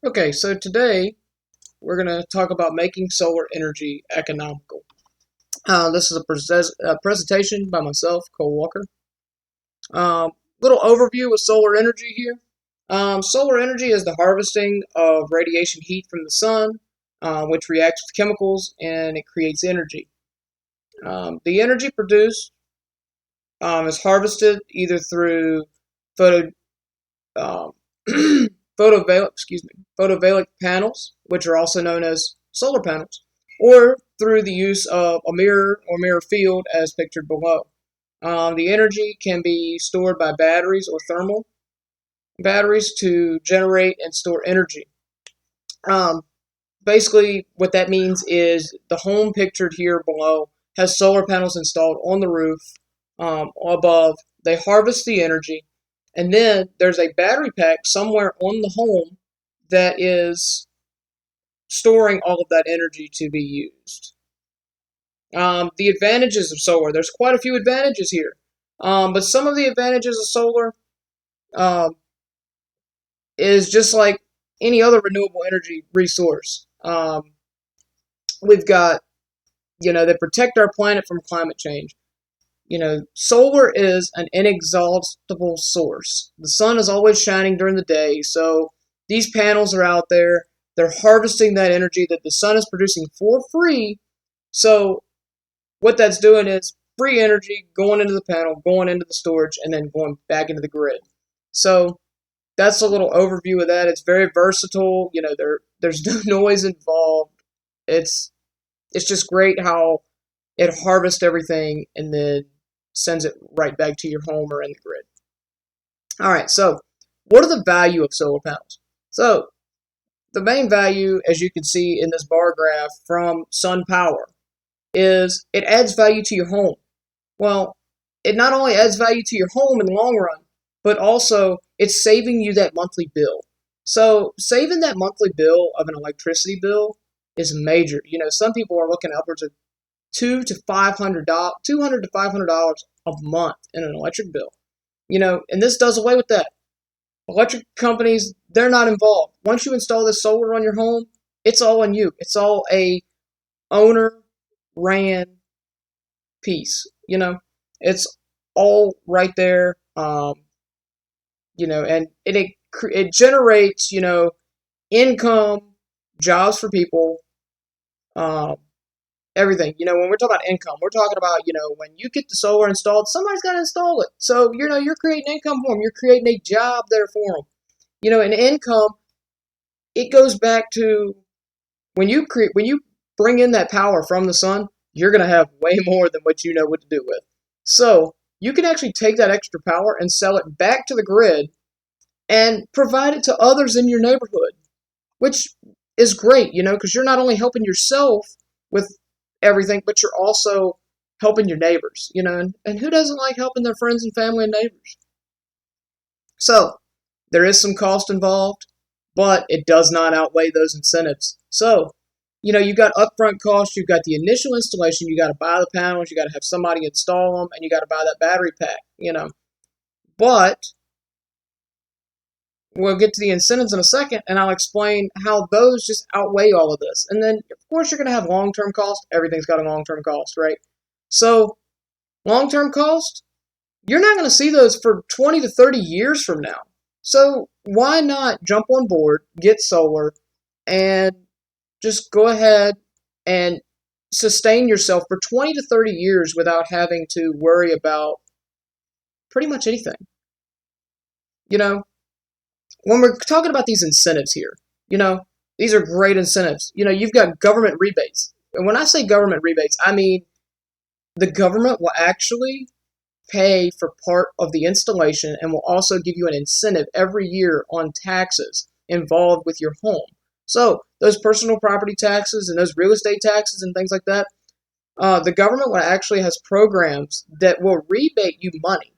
Okay, so today we're going to talk about making solar energy economical. This is a presentation by myself, Cole Walker. Little overview of solar energy here. Solar energy is the harvesting of radiation heat from the sun, which reacts with chemicals and it creates energy. The energy produced is harvested either through photo, um, photovoltaic panels, which are also known as solar panels, or through the use of a mirror or mirror field as pictured below. The energy can be stored by batteries or thermal batteries to generate and store energy. Um, Basically, what that means is the home pictured here below has solar panels installed on the roof above. They harvest the energy, and then there's a battery pack somewhere on the home that is storing all of that energy to be used. The advantages of solar. There's quite a few advantages here, but some of the advantages of solar um, is just like any other renewable energy resource. We've got, they protect our planet from climate change. Solar is an inexhaustible source. The sun is always shining during the day, so these panels are out there. They're harvesting that energy that the sun is producing for free. So what that's doing is free energy going into the panel, going into the storage, and then going back into the grid. So that's a little overview of that. It's very versatile. There's no noise involved. It's it's just great how it harvests everything and then sends it right back to your home or in the grid. All right, so what are the value of solar panels? So the main value, as you can see in this bar graph from sun power, is it adds value to your home. Well, it not only adds value to your home in the long run, but also it's saving you that monthly bill. So saving that monthly bill of an electricity bill is major. Some people are looking upwards of $200 to $500 a month in an electric bill. And this does away with that. Electric companies, they're not involved. Once you install this solar on your home, it's all on you. It's all a owner ran piece. It's all right there. And it generates income, jobs for people, um, everything. When we're talking about income, we're talking about when you get the solar installed, somebody's got to install it. So you're creating income for them. You're creating a job there for them. And income, it goes back to when you bring in that power from the sun, you're gonna have way more than what you know what to do with. So you can actually take that extra power and sell it back to the grid and provide it to others in your neighborhood, which is great, because you're not only helping yourself with everything, but you're also helping your neighbors, and who doesn't like helping their friends and family and neighbors? So there is some cost involved, but it does not outweigh those incentives. So, you've got upfront costs, you've got the initial installation, you got to buy the panels, you got to have somebody install them, and you got to buy that battery pack. But we'll get to the incentives in a second, and I'll explain how those just outweigh all of this. And then, of course, you're going to have long-term cost. Everything's got a long-term cost, right? So, long-term cost, you're not going to see those for 20 to 30 years from now. So, why not jump on board, get solar, and just go ahead and sustain yourself for 20 to 30 years without having to worry about pretty much anything? When we're talking about these incentives here, these are great incentives. You've got government rebates. And when I say government rebates, I mean the government will actually pay for part of the installation and will also give you an incentive every year on taxes involved with your home. So those personal property taxes and those real estate taxes and things like that, the government actually has programs that will rebate you money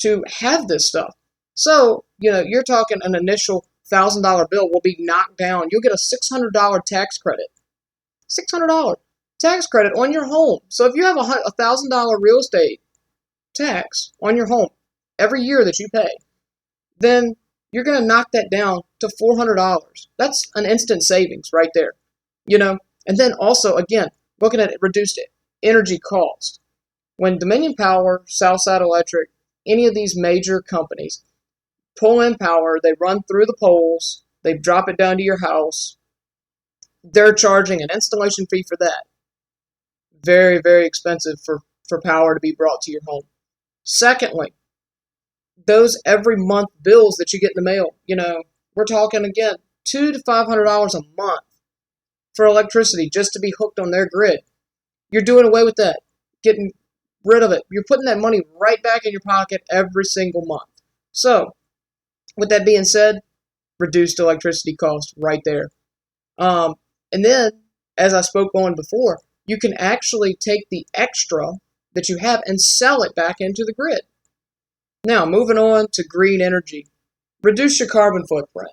to have this stuff. So, you're talking an initial $1,000 bill will be knocked down. You'll get a $600 tax credit. $600 tax credit on your home. So if you have a $1,000 real estate tax on your home every year that you pay, then you're going to knock that down to $400. That's an instant savings right there, you know. And then also, again, looking at reduced energy cost. When Dominion Power, Southside Electric, any of these major companies pull in power, they run through the poles, they drop it down to your house, they're charging an installation fee for that. Very, very expensive for power to be brought to your home. Secondly, those every month bills that you get in the mail, we're talking again $200 to $500 a month for electricity just to be hooked on their grid. You're doing away with that, getting rid of it. You're putting that money right back in your pocket every single month. So, with that being said, reduced electricity cost right there. And then, as I spoke on before, you can actually take the extra that you have and sell it back into the grid. Now, moving on to green energy. Reduce your carbon footprint.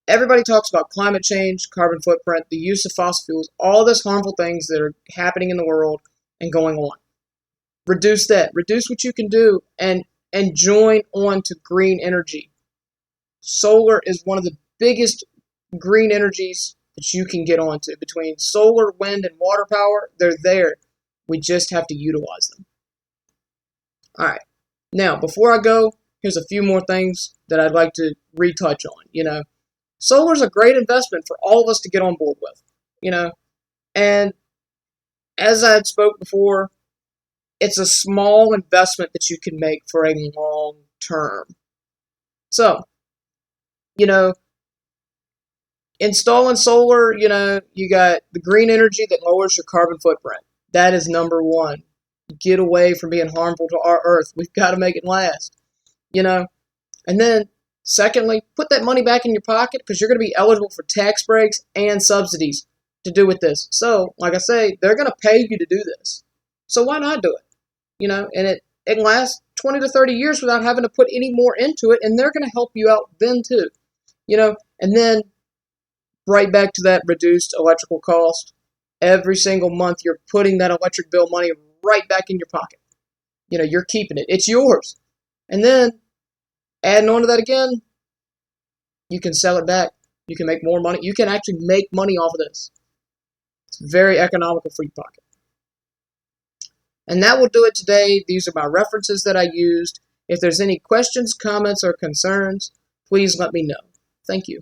Everybody talks about climate change, carbon footprint, the use of fossil fuels, all this harmful things that are happening in the world and going on. Reduce that. Reduce what you can do and join on to green energy. Solar is one of the biggest green energies that you can get onto. Between solar, wind, and water power, they're there. We just have to utilize them. All right. Now, before I go, here's a few more things that I'd like to retouch on. Solar is a great investment for all of us to get on board with. And as I had spoke before, it's a small investment that you can make for a long term. So, installing solar, you got the green energy that lowers your carbon footprint. That is number one. Get away from being harmful to our earth. We've got to make it last. And then, secondly, put that money back in your pocket because you're going to be eligible for tax breaks and subsidies to do with this. So, like I say, they're going to pay you to do this. So why not do it? And it can last 20 to 30 years without having to put any more into it, and they're going to help you out then too. And then right back to that reduced electrical cost. Every single month, you're putting that electric bill money right back in your pocket. You're keeping it. It's yours. And then, adding on to that again, you can sell it back. You can make more money. You can actually make money off of this. It's very economical for your pocket. And that will do it today. These are my references that I used. If there's any questions, comments, or concerns, please let me know. Thank you.